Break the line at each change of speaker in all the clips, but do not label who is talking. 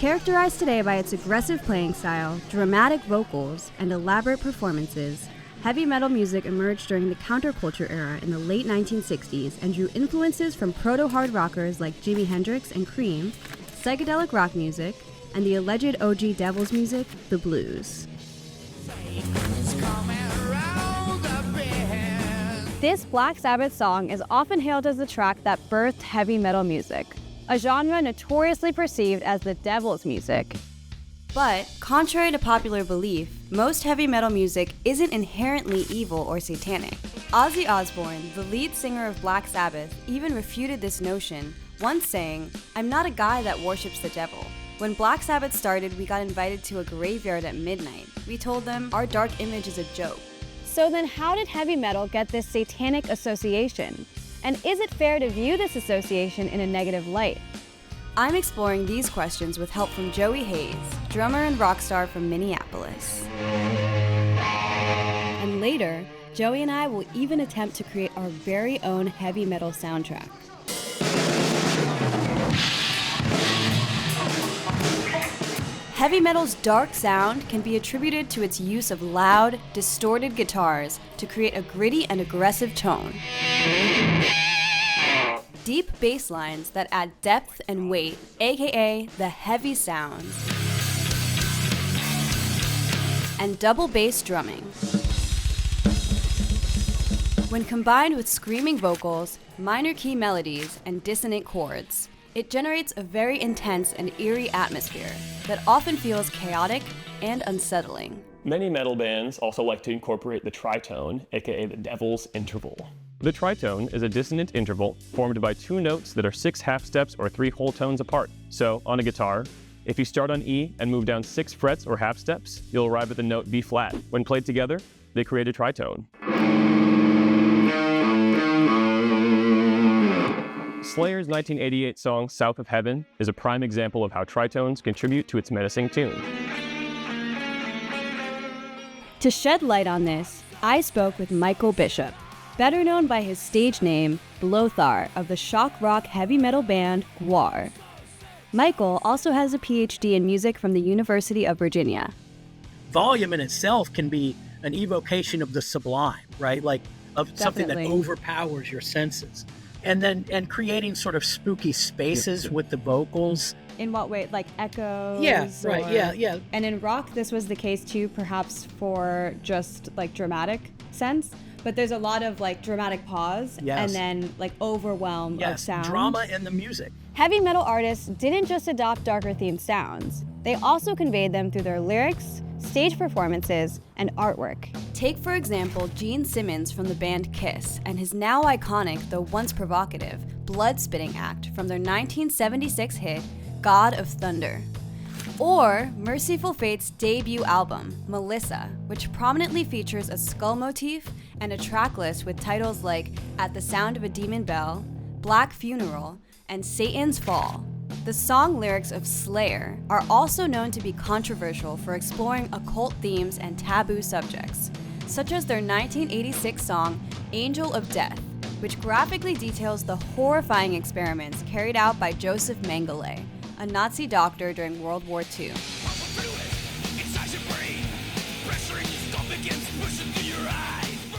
Characterized today by its aggressive playing style, dramatic vocals, and elaborate performances, heavy metal music emerged during the counterculture era in the late 1960s and drew influences from proto-hard rockers like Jimi Hendrix and Cream, psychedelic rock music, and the alleged OG Devils music, the blues. This Black Sabbath song is often hailed as the track that birthed heavy metal music, a genre notoriously perceived as the devil's music. But, contrary to popular belief, most heavy metal music isn't inherently evil or satanic. Ozzy Osbourne, the lead singer of Black Sabbath, even refuted this notion, once saying, "I'm not a guy that worships the devil. When Black Sabbath started, we got invited to a graveyard at midnight. We told them, our dark image is a joke." So then how did heavy metal get this satanic association? And is it fair to view this association in a negative light? I'm exploring these questions with help from Joey Hays, drummer and rock star from Minneapolis. And later, Joey and I will even attempt to create our very own heavy metal soundtrack. Heavy metal's dark sound can be attributed to its use of loud, distorted guitars to create a gritty and aggressive tone. Deep bass lines that add depth and weight, aka the heavy sounds. And double bass drumming. When combined with screaming vocals, minor key melodies, and dissonant chords, it generates a very intense and eerie atmosphere that often feels chaotic and unsettling.
Many metal bands also like to incorporate the tritone, aka the devil's interval. The tritone is a dissonant interval formed by two notes that are 6 half steps or 3 whole tones apart. So, on a guitar, if you start on E and move down 6 frets or half steps, you'll arrive at the note B flat. When played together, they create a tritone. Slayer's 1988 song, South of Heaven, is a prime example of how tritones contribute to its menacing tune.
To shed light on this, I spoke with Michael Bishop, better known by his stage name, Lothar, of the shock rock heavy metal band Gwar. Michael also has a PhD in music from the University of Virginia.
Volume in itself can be an evocation of the sublime, right? Like of something that overpowers your senses. And creating sort of spooky spaces with the vocals.
In what way? Like echoes?
Yeah, right, yeah.
And in rock, this was the case too, perhaps for just like dramatic sense. But there's a lot of like dramatic pause and then like overwhelm of sound.
Drama in the music.
Heavy metal artists didn't just adopt darker themed sounds. They also conveyed them through their lyrics, stage performances, and artwork. Take, for example, Gene Simmons from the band Kiss and his now iconic, though once provocative, blood-spitting act from their 1976 hit, God of Thunder. Or Merciful Fate's debut album, Melissa, which prominently features a skull motif and a track list with titles like At the Sound of a Demon Bell, Black Funeral, and Satan's Fall. The song lyrics of Slayer are also known to be controversial for exploring occult themes and taboo subjects, such as their 1986 song, Angel of Death, which graphically details the horrifying experiments carried out by Joseph Mengele, a Nazi doctor during World War II.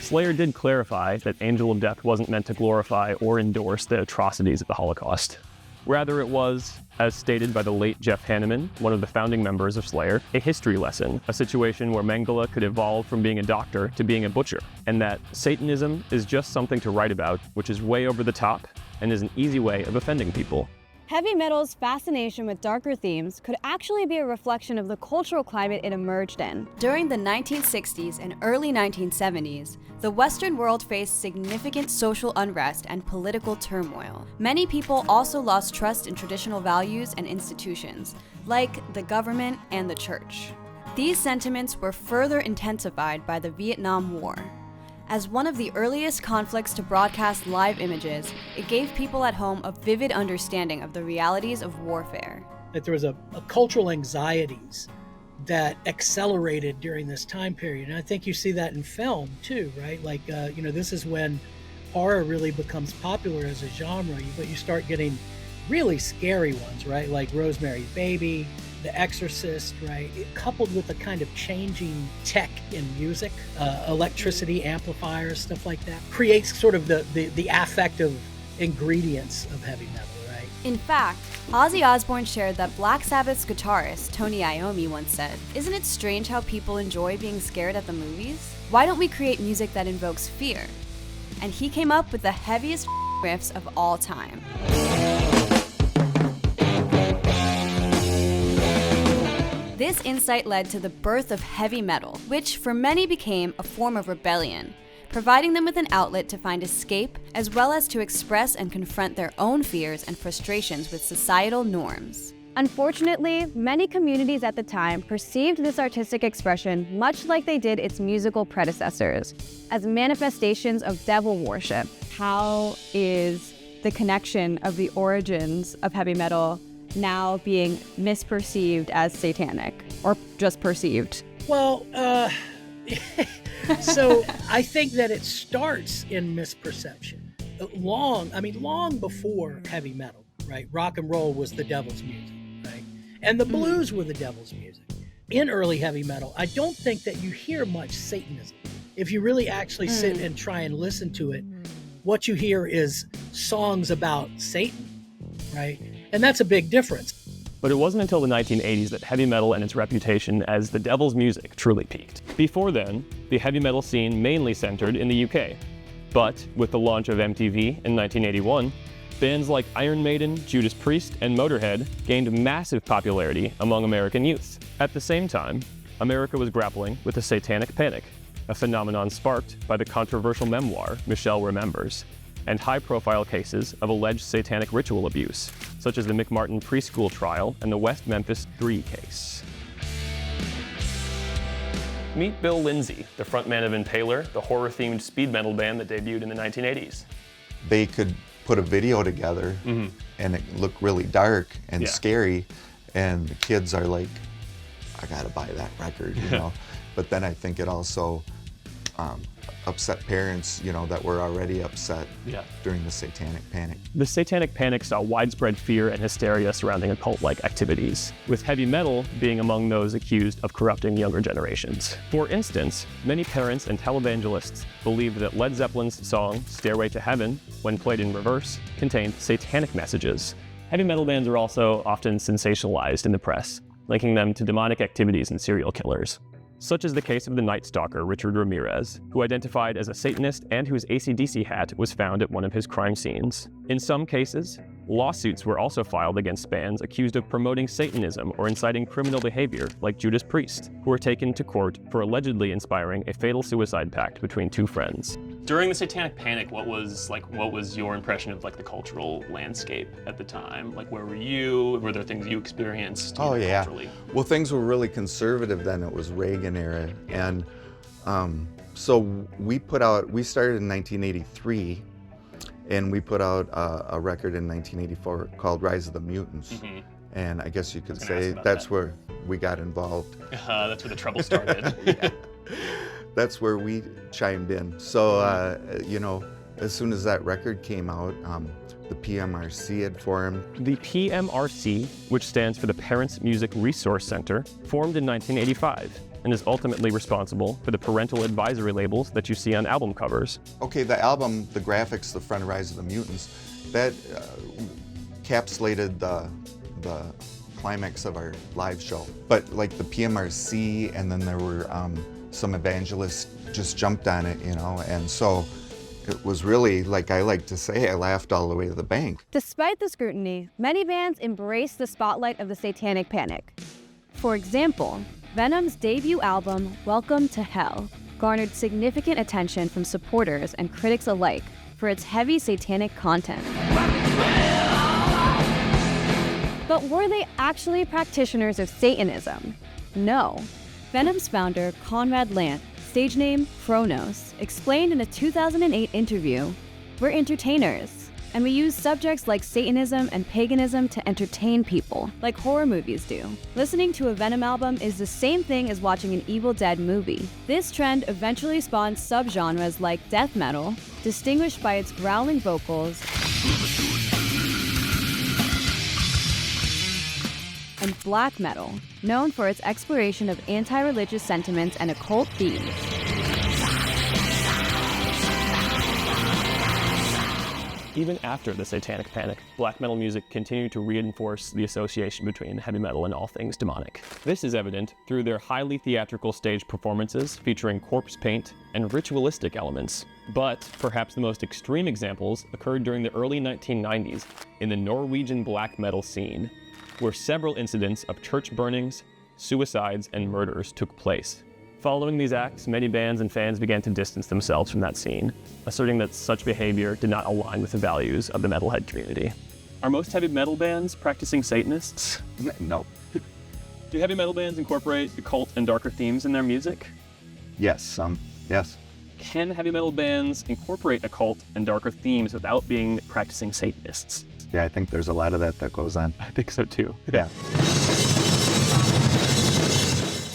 Slayer did clarify that Angel of Death wasn't meant to glorify or endorse the atrocities of the Holocaust. Rather, it was, as stated by the late Jeff Hanneman, one of the founding members of Slayer, a history lesson, a situation where Mengele could evolve from being a doctor to being a butcher, and that Satanism is just something to write about, which is way over the top and is an easy way of offending people.
Heavy metal's fascination with darker themes could actually be a reflection of the cultural climate it emerged in. During the 1960s and early 1970s, the Western world faced significant social unrest and political turmoil. Many people also lost trust in traditional values and institutions, like the government and the church. These sentiments were further intensified by the Vietnam War. As one of the earliest conflicts to broadcast live images, it gave people at home a vivid understanding of the realities of warfare.
That there was a cultural anxieties that accelerated during this time period. And I think you see that in film too, right? Like, this is when horror really becomes popular as a genre, but you start getting really scary ones, right? Like Rosemary's Baby, The Exorcist, right? Coupled with a kind of changing tech in music, electricity amplifiers, stuff like that, creates sort of the affective ingredients of heavy metal, right?
In fact, Ozzy Osbourne shared that Black Sabbath's guitarist, Tony Iommi, once said, "Isn't it strange how people enjoy being scared at the movies? Why don't we create music that invokes fear?" And he came up with the heaviest riffs of all time. This insight led to the birth of heavy metal, which for many became a form of rebellion, providing them with an outlet to find escape, as well as to express and confront their own fears and frustrations with societal norms. Unfortunately, many communities at the time perceived this artistic expression much like they did its musical predecessors, as manifestations of devil worship. How is the connection of the origins of heavy metal now being misperceived as satanic, or just perceived?
Well, so I think that it starts in misperception. Long before heavy metal, right? Rock and roll was the devil's music, right? And the blues were the devil's music. In early heavy metal, I don't think that you hear much Satanism. If you really actually sit and try and listen to it, what you hear is songs about Satan, right? And that's a big difference.
But it wasn't until the 1980s that heavy metal and its reputation as the devil's music truly peaked. Before then, the heavy metal scene mainly centered in the UK. But with the launch of MTV in 1981, bands like Iron Maiden, Judas Priest, and Motorhead gained massive popularity among American youth. At the same time, America was grappling with the Satanic Panic, a phenomenon sparked by the controversial memoir Michelle Remembers, and high-profile cases of alleged satanic ritual abuse, such as the McMartin preschool trial and the West Memphis 3 case. Meet Bill Lindsay, the frontman of Impaler, the horror-themed speed metal band that debuted in the 1980s.
They could put a video together and it looked really dark and scary, and the kids are like, I gotta buy that record, you know. But then I think it also upset parents, you know, that were already upset during the Satanic Panic.
The Satanic Panic saw widespread fear and hysteria surrounding occult-like activities, with heavy metal being among those accused of corrupting younger generations. For instance, many parents and televangelists believed that Led Zeppelin's song Stairway to Heaven, when played in reverse, contained satanic messages. Heavy metal bands are also often sensationalized in the press, linking them to demonic activities and serial killers. Such is the case of the Night Stalker Richard Ramirez, who identified as a Satanist and whose AC/DC hat was found at one of his crime scenes. In some cases, lawsuits were also filed against bands accused of promoting Satanism or inciting criminal behavior, like Judas Priest, who were taken to court for allegedly inspiring a fatal suicide pact between two friends.
During the Satanic Panic, what was your impression of the cultural landscape at the time? Like, where were you? Were there things you experienced culturally?
Well, things were really conservative then. It was Reagan era. And so we started in 1983, and we put out a record in 1984 called Rise of the Mutants. And I guess you could say that's where we got involved.
That's where the trouble started.
That's where we chimed in. So, you know, as soon as that record came out, the PMRC had formed.
The PMRC, which stands for the Parents Music Resource Center, formed in 1985 and is ultimately responsible for the parental advisory labels that you see on album covers.
Okay, the album, the graphics, the front of Rise of the Mutants, that encapsulated the climax of our live show. But like the PMRC, and then there were some evangelists just jumped on it, you know, and so it was really, like I like to say, I laughed all the way to the bank.
Despite the scrutiny, many bands embraced the spotlight of the Satanic Panic. For example, Venom's debut album, Welcome to Hell, garnered significant attention from supporters and critics alike for its heavy satanic content. But were they actually practitioners of Satanism? No. Venom's founder, Conrad Lant, stage name Chronos, explained in a 2008 interview, "We're entertainers, and we use subjects like Satanism and paganism to entertain people, like horror movies do. Listening to a Venom album is the same thing as watching an Evil Dead movie." This trend eventually spawned subgenres like death metal, distinguished by its growling vocals and black metal, known for its exploration of anti-religious sentiments and occult themes.
Even after the Satanic Panic, black metal music continued to reinforce the association between heavy metal and all things demonic. This is evident through their highly theatrical stage performances featuring corpse paint and ritualistic elements. But perhaps the most extreme examples occurred during the early 1990s in the Norwegian black metal scene, where several incidents of church burnings, suicides, and murders took place. Following these acts, many bands and fans began to distance themselves from that scene, asserting that such behavior did not align with the values of the metalhead community. Are most heavy metal bands practicing Satanists?
No.
Do heavy metal bands incorporate occult and darker themes in their music?
Yes, yes.
Can heavy metal bands incorporate occult and darker themes without being practicing Satanists?
Yeah, I think there's a lot of that goes on.
I think so too.
Yeah.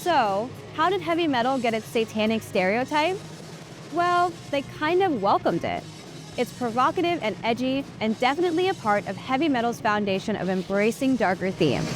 So, how did heavy metal get its satanic stereotype? Well, they kind of welcomed it. It's provocative and edgy, and definitely a part of heavy metal's foundation of embracing darker themes.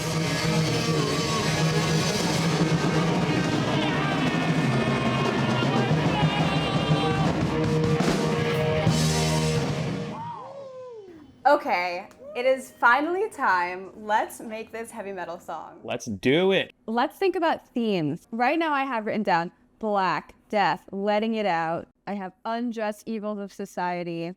Okay, it is finally time. Let's make this heavy metal song.
Let's do it.
Let's think about themes. Right now I have written down black, death, letting it out. I have unjust evils of society.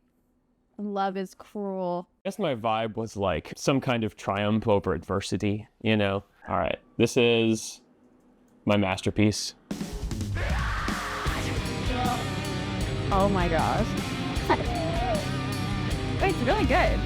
Love is cruel.
I guess my vibe was like some kind of triumph over adversity, you know? All right, this is my masterpiece.
Oh my gosh. Wait, it's really good.